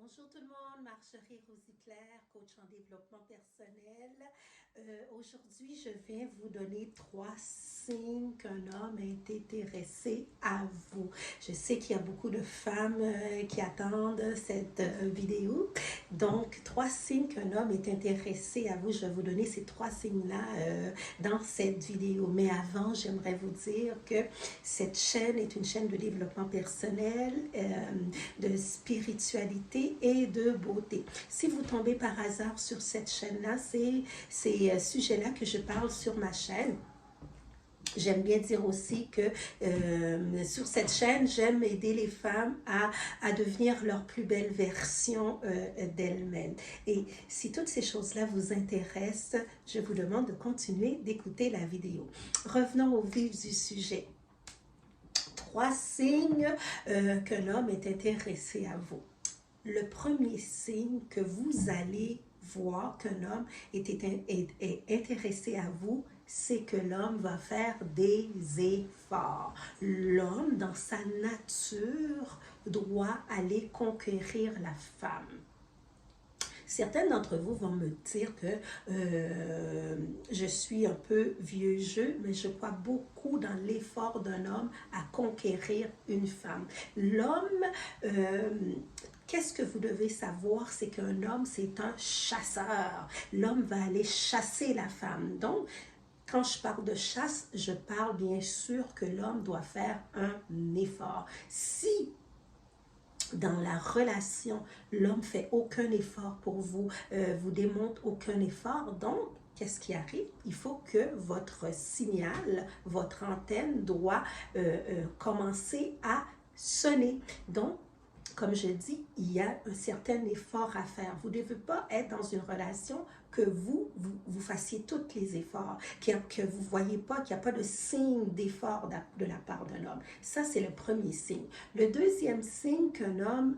Bonjour tout le monde, Marjorie Rosiclair, coach en développement personnel. Aujourd'hui, je viens vous donner 3 signes qu'un homme est intéressé à vous. Je sais qu'il y a beaucoup de femmes qui attendent cette vidéo. Donc, 3 signes qu'un homme est intéressé à vous. Je vais vous donner ces 3 signes-là dans cette vidéo. Mais avant, j'aimerais vous dire que cette chaîne est une chaîne de développement personnel, de spiritualité et de beauté. Si vous tombez par hasard sur cette chaîne-là, c'est ces sujets-là que je parle sur ma chaîne. J'aime bien dire aussi que sur cette chaîne, j'aime aider les femmes à devenir leur plus belle version d'elles-mêmes. Et si toutes ces choses-là vous intéressent, je vous demande de continuer d'écouter la vidéo. Revenons au vif du sujet. 3 signes qu'un homme est intéressé à vous. Le premier signe que vous allez voir qu'un homme est intéressé à vous, c'est que l'homme va faire des efforts. L'homme, dans sa nature, doit aller conquérir la femme. Certains d'entre vous vont me dire que je suis un peu vieux jeu, mais je crois beaucoup dans l'effort d'un homme à conquérir une femme. L'homme, qu'est-ce que vous devez savoir, c'est qu'un homme, c'est un chasseur. L'homme va aller chasser la femme. Donc, quand je parle de chasse, je parle bien sûr que l'homme doit faire un effort. Si dans la relation, l'homme fait aucun effort pour vous, vous démontre aucun effort, donc qu'est-ce qui arrive? Il faut que votre signal, votre antenne doit commencer à sonner. Donc, comme je dis, il y a un certain effort à faire. Vous ne devez pas être dans une relation que vous fassiez tous les efforts, que vous ne voyez pas, qu'il n'y a pas de signe d'effort de la part d'un homme. Ça, c'est le premier signe. Le deuxième signe qu'un homme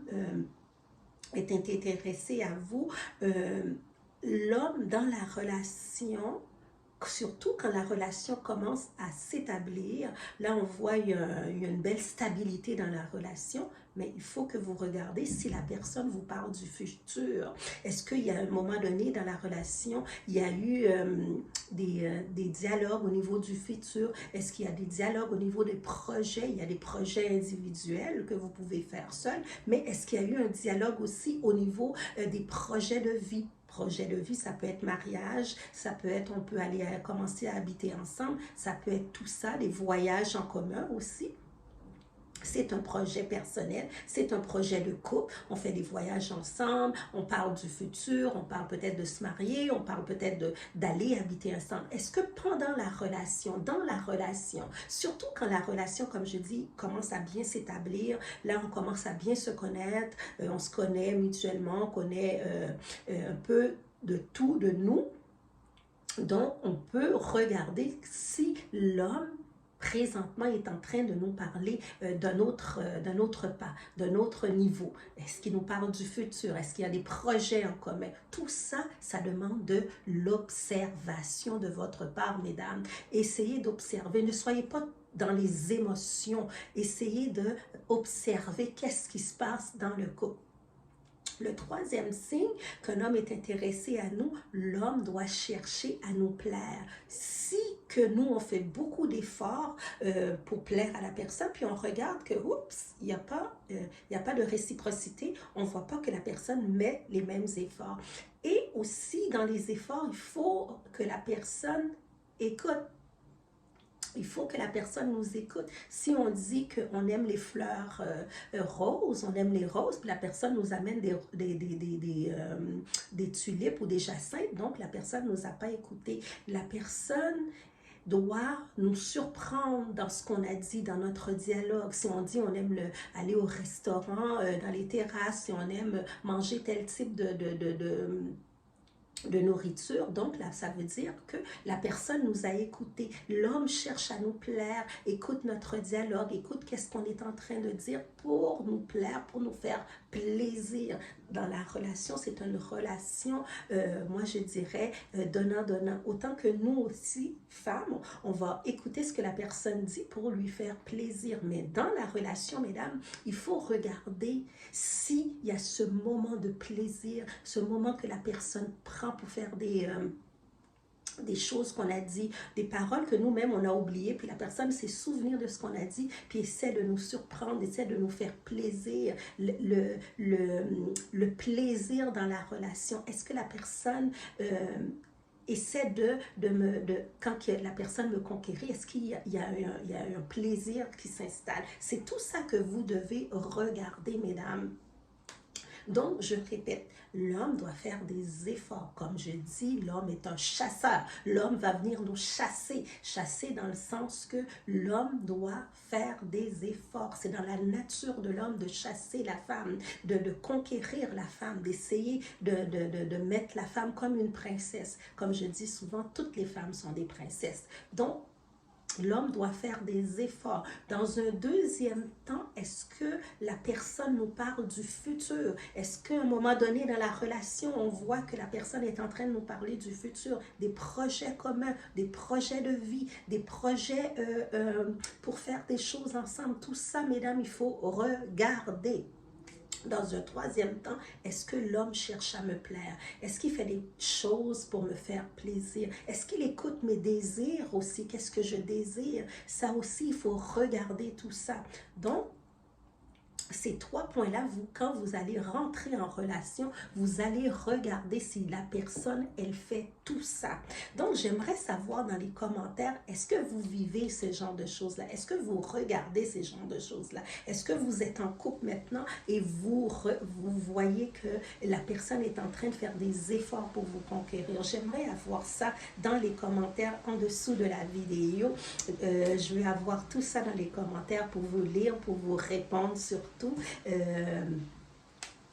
est intéressé à vous, l'homme dans la relation, surtout quand la relation commence à s'établir, là on voit il y a une belle stabilité dans la relation, mais il faut que vous regardez si la personne vous parle du futur. Est-ce qu'il y a un moment donné dans la relation, il y a eu des dialogues au niveau du futur? Est-ce qu'il y a des dialogues au niveau des projets? Il y a des projets individuels que vous pouvez faire seul, mais est-ce qu'il y a eu un dialogue aussi au niveau des projets de vie? Projet de vie, ça peut être mariage, ça peut être, on peut aller commencer à habiter ensemble, ça peut être tout ça, des voyages en commun aussi. C'est un projet personnel, c'est un projet de couple, on fait des voyages ensemble, on parle du futur, on parle peut-être de se marier, on parle peut-être d'aller habiter ensemble. Est-ce que pendant la relation, dans la relation, surtout quand la relation, comme je dis, commence à bien s'établir, là on commence à bien se connaître, on se connaît mutuellement, on connaît un peu de tout de nous, donc on peut regarder si l'homme présentement est en train de nous parler d'un autre pas, d'un autre niveau. Est-ce qu'il nous parle du futur? Est-ce qu'il y a des projets en commun? Tout ça, ça demande de l'observation de votre part, mesdames. Essayez d'observer. Ne soyez pas dans les émotions. Essayez d'observer qu'est-ce qui se passe dans le couple. Le troisième signe qu'un homme est intéressé à nous, l'homme doit chercher à nous plaire. Si que nous, on fait beaucoup d'efforts pour plaire à la personne, puis on regarde que, oups, il n'y a pas de réciprocité, on ne voit pas que la personne met les mêmes efforts. Et aussi, dans les efforts, il faut que la personne écoute. Il faut que la personne nous écoute. Si on dit qu'on aime les fleurs roses, on aime les roses, puis la personne nous amène des tulipes ou des jacinthes, donc la personne ne nous a pas écouté. La personne doit nous surprendre dans ce qu'on a dit, dans notre dialogue. Si on dit on aime aller au restaurant, dans les terrasses, si on aime manger tel type de nourriture, donc là, ça veut dire que la personne nous a écoutés. L'homme cherche à nous plaire, écoute notre dialogue, écoute qu'est-ce qu'on est en train de dire pour nous plaire, pour nous faire plaisir. dans la relation, c'est une relation, moi je dirais, donnant-donnant. Autant que nous aussi, femmes, on va écouter ce que la personne dit pour lui faire plaisir. Mais dans la relation, mesdames, il faut regarder s'il y a ce moment de plaisir, ce moment que la personne prend pour faire des choses qu'on a dit, des paroles que nous-mêmes on a oubliées, puis la personne s'est souvenir de ce qu'on a dit, puis essaie de nous surprendre, essaie de nous faire plaisir, le plaisir dans la relation. Est-ce que la personne essaie quand la personne me conquérit, est-ce qu'il y a un plaisir qui s'installe? C'est tout ça que vous devez regarder, mesdames. Donc, je répète, l'homme doit faire des efforts. Comme je dis, l'homme est un chasseur. L'homme va venir nous chasser. Chasser dans le sens que l'homme doit faire des efforts. C'est dans la nature de l'homme de chasser la femme, de conquérir la femme, d'essayer de mettre la femme comme une princesse. Comme je dis souvent, toutes les femmes sont des princesses. Donc, l'homme doit faire des efforts. Dans un deuxième temps, est-ce que la personne nous parle du futur? Est-ce qu'à un moment donné dans la relation, on voit que la personne est en train de nous parler du futur, des projets communs, des projets de vie, des projets pour faire des choses ensemble? Tout ça, mesdames, il faut regarder. Dans un troisième temps, est-ce que l'homme cherche à me plaire? Est-ce qu'il fait des choses pour me faire plaisir? Est-ce qu'il écoute mes désirs aussi? Qu'est-ce que je désire? Ça aussi, il faut regarder tout ça. Donc, ces trois points-là, quand vous allez rentrer en relation, vous allez regarder si la personne, elle fait tout ça. Donc, j'aimerais savoir dans les commentaires, est-ce que vous vivez ce genre de choses-là? Est-ce que vous regardez ces genres de choses-là? Est-ce que vous êtes en couple maintenant et vous voyez que la personne est en train de faire des efforts pour vous conquérir? J'aimerais avoir ça dans les commentaires en dessous de la vidéo. Je vais avoir tout ça dans les commentaires pour vous lire, pour vous répondre surtout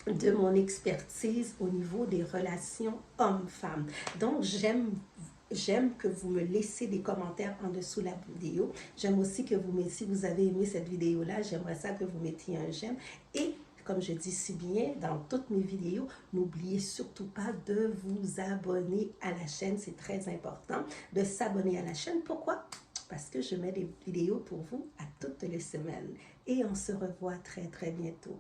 de mon expertise au niveau des relations hommes-femmes. Donc, j'aime que vous me laissez des commentaires en dessous de la vidéo. J'aime aussi que si vous avez aimé cette vidéo-là, j'aimerais ça que vous mettiez un j'aime. Et comme je dis si bien dans toutes mes vidéos, n'oubliez surtout pas de vous abonner à la chaîne. C'est très important de s'abonner à la chaîne. Pourquoi? Parce que je mets des vidéos pour vous à toutes les semaines. Et on se revoit très, très bientôt.